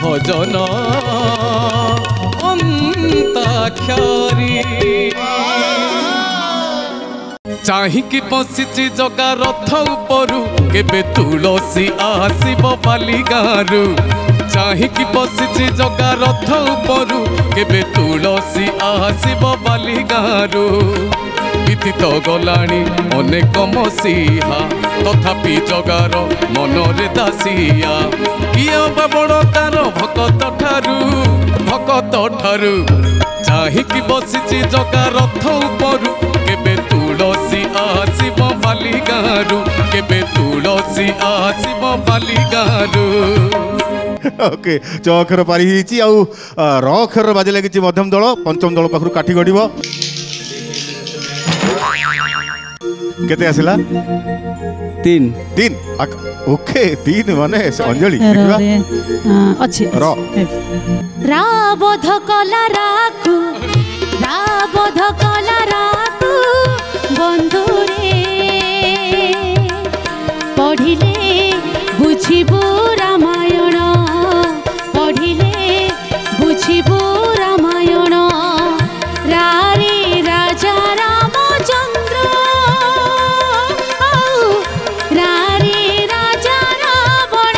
भजन अंताक्षरी चाहिकी बसिची जगा रथ उपरु केबे तुलसी आसीब बाली गारू चाहिकी बसिची जगा रथ उपरु केबे तुलसी आसीब बाली गारू बीती तो गलाणी अनेक मसीहा तथापि जगार मनरे दासिया किए बड़ तार भकत ठारू चाहिकी बसिची जगा रथ उपरु केबे तुलसी आसीब बाली गारू केबे तुलसी आसीब बाली गारू ओके च अक्षर पारी होईची आउ र अक्षर बाजे लागिची मध्यम दल पंचम दल पाखरु काठी गडिबो केते आसिला 3 ओके 3 माने अंजलि अच्छी राबोध कला राखू बंधुरे पढ़िले बुझिबू रामायण पढ़िले बुझिबू रामायण रारे राजा रामचंद्र रारे राजा रावण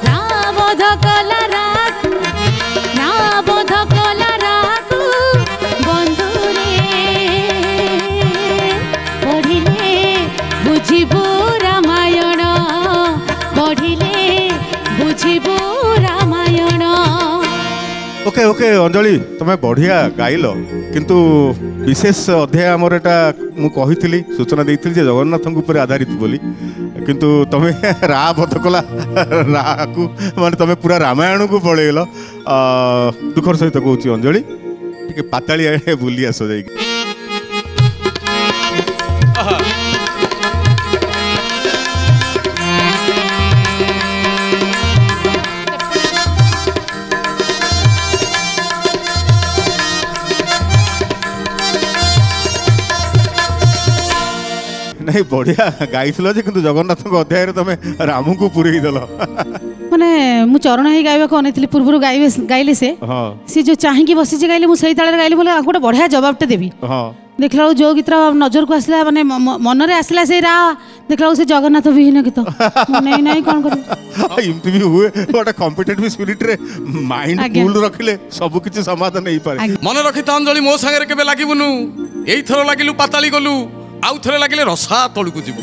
राबोध कला राखू राबोध कला राखू बंधुरे पढ़िले बुझिबू रामायण पढ़िले बुझिबू रामायण। ओके ओके अंजलि तुम्हें बढ़िया गाइल किंतु विशेष अध्याय आमर एटा मु कही सूचना देती जगन्नाथ उपर आधारित बोली किंतु तुम्हें रा बध कला रा को माने तुम्हें पूरा रामायण को पलैल दुखर सहित कहूँ अंजलि टे पाताली आड़े बुली आस जा नहीं बढ़िया गाई कि जगन्नाथ अध्याय तुम राम को पुरई देल माने मु चरण ही गाइबा को अनेथिली पूर्वरु गाइले से जो चाहिकी बसी गाइले मु सही ताळे गाइले बोले गोटे बढ़िया जवाबटे देबी देखला जो गीत नजर को आसला माने मन रे आसला से रा देखला से जगन्नाथ विहीन गीत नहीं नहीं कोन कर इमति भी हुए बट कॉम्पिटिटिव स्पिरिट रे माइंड कूल रखिले सब किछि समाधान नहीं पारे मन रखि त अंजलि मो संगे केबे लागिबुनु एई थरो लागिलु पाताली गलु आउ थरे लागिले रसा तळकु जिबु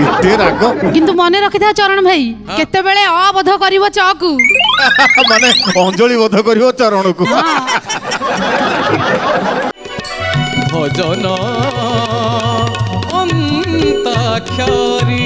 इते राग किंतु मने रखिथा चरण भाई केते बेले अबध करिवो चकु माने अंजलि बध करिवो चरण को भजन अंताक्षरी